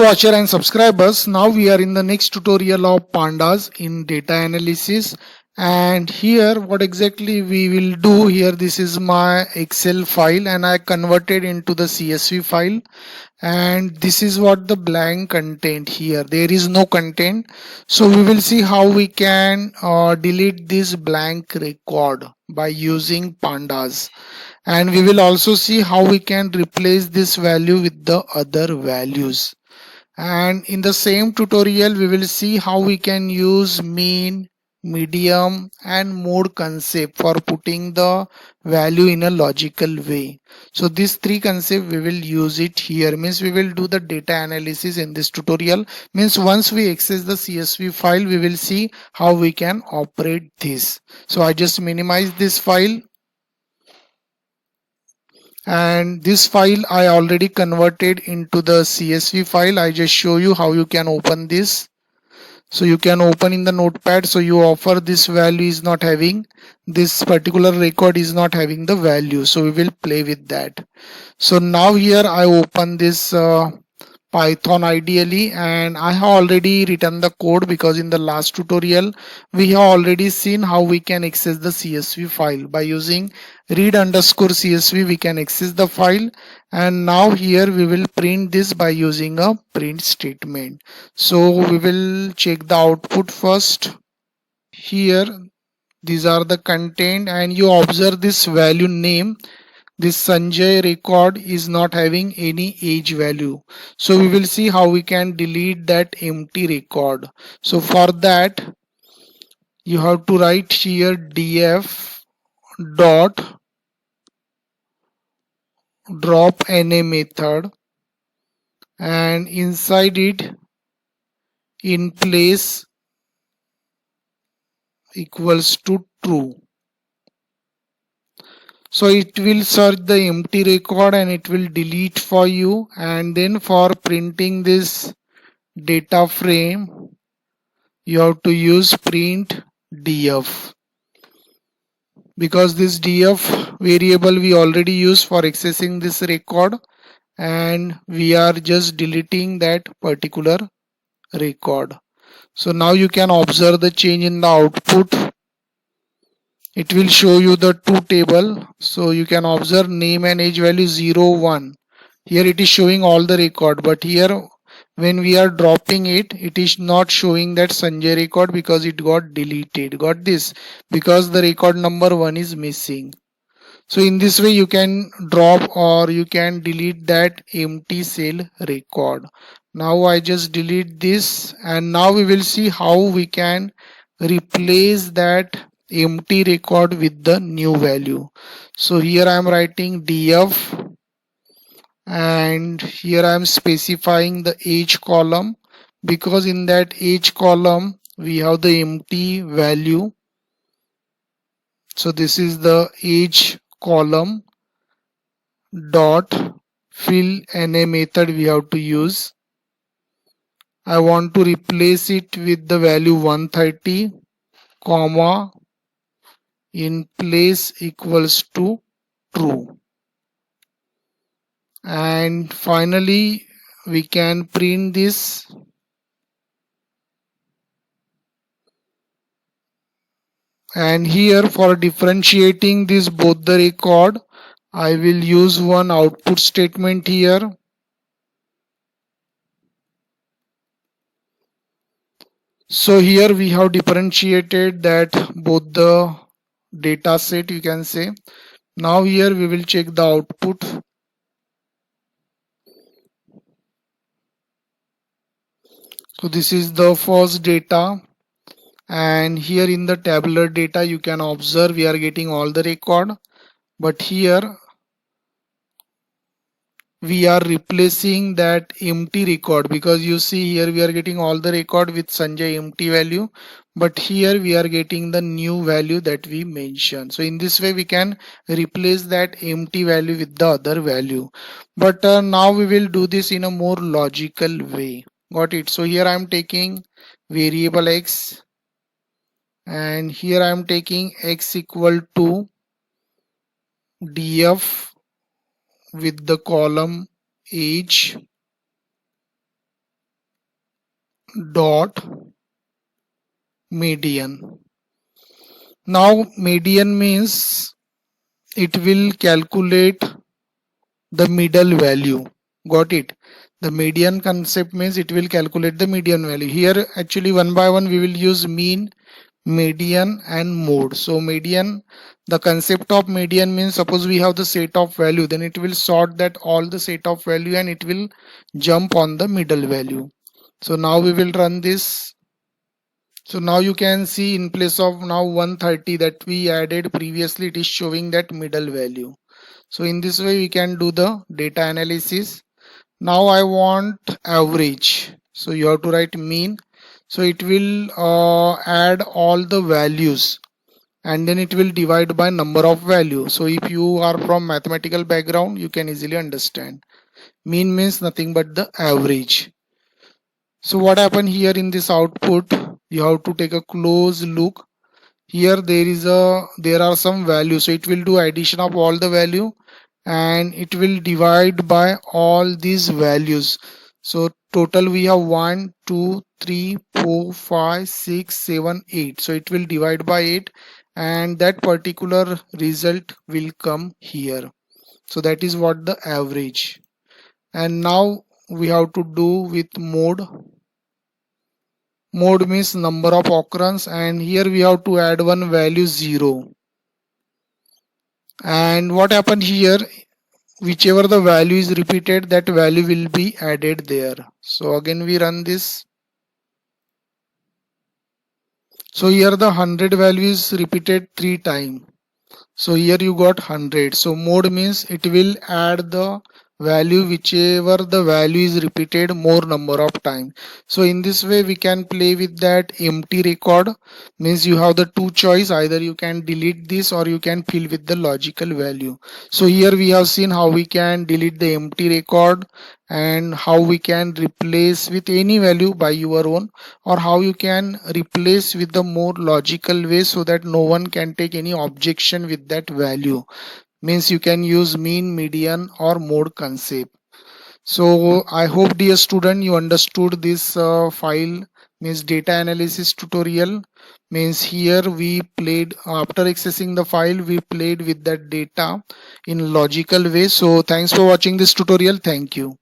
watcher and subscribers, now we are in the next tutorial of pandas in data analysis. And here what exactly we will do here, this is my Excel file and I converted into the CSV file, and this is what the blank content here, there is no content. So we will see how we can delete this blank record by using pandas, and we will also see how we can replace this value with the other values. And in the same tutorial we will see how we can use mean, medium and mode concept for putting the value in a logical way. So these three concepts we will use it here, means we will do the data analysis in this tutorial. Means once we access the CSV file we will see how we can operate this. So I just minimize this file, and this file I already converted into the CSV file. I just show you how you can open this. So you can open in the notepad. So you offer this value is not having, this particular record is not having the value, so we will play with that. So now here I open this Python ideally, and I have already written the code because in the last tutorial we have already seen how we can access the CSV file by using read underscore CSV. We can access the file, and now here we will print this by using a print statement. So we will check the output first. Here these are the content, and you observe this value name. This Sanjay record is not having any age value, so we will see how we can delete that empty record. So for that you have to write here df dot drop na method, and inside it in place equals to true. So it will search the empty record and it will delete for you. And then for printing this data frame you have to use print df, because this df variable we already use for accessing this record, and we are just deleting that particular record. So now you can observe the change in the output. It will show you the two table. So you can observe name and age value 0 1. Here it is showing all the record, but here when we are dropping it, it is not showing that Sanjay record because it got deleted. Got this? Because the record number 1 is missing. So in this way you can drop or you can delete that empty cell record. Now I just delete this, and now we will see how we can replace that empty record with the new value. So here I am writing df, and here I am specifying the age column, because in that age column we have the empty value. So this is the age column dot fill na method we have to use. I want to replace it with the value 130 comma in place equals to true, and finally we can print this. And here for differentiating this both the record, I will use one output statement here. So here we have differentiated that both the data set, you can say. Now here we will check the output. So this is the first data, and here in the tabular data you can observe we are getting all the record, but here we are replacing that empty record, because you see here we are getting all the record with Sanjay empty value, but here we are getting the new value that we mentioned. So in this way we can replace that empty value with the other value, but now we will do this in a more logical way. Got it? So here I am taking variable x, and here I am taking x equal to df with the column age, dot median. Now median means it will calculate the middle value. Got it? The median concept means it will calculate the median value. Here actually one by one we will use mean, median and mode. So median, the concept of median means suppose we have the set of value, then it will sort that all the set of value and it will jump on the middle value. So now we will run this. So now you can see in place of now 130 that we added previously, it is showing that middle value. So in this way we can do the data analysis. Now I want average. So you have to write mean. So it will add all the values and then it will divide by number of value. So if you are from mathematical background, you can easily understand. Mean means nothing but the average. So what happened here in this output, you have to take a close look. Here there are some values, so it will do addition of all the value and it will divide by all these values. So total we have 1 2 3 4 5 6 7 8. So it will divide by 8 and that particular result will come here. So that is what the average. And now we have to do with mode. Mode means number of occurrence and here we have to add one value 0. And what happened here, whichever the value is repeated, that value will be added there. So again we run this. So here the 100 value is repeated 3 times. So here you got 100. So mode means it will add the value whichever the value is repeated more number of times. So in this way we can play with that empty record. Means you have the two choice, either you can delete this or you can fill with the logical value. So here we have seen how we can delete the empty record and how we can replace with any value by your own, or how you can replace with the more logical way so that no one can take any objection with that value. Means you can use mean, median or mode concept. So I hope dear student you understood this file means data analysis tutorial. Means here we played, after accessing the file we played with that data in logical way. So thanks for watching this tutorial. Thank you.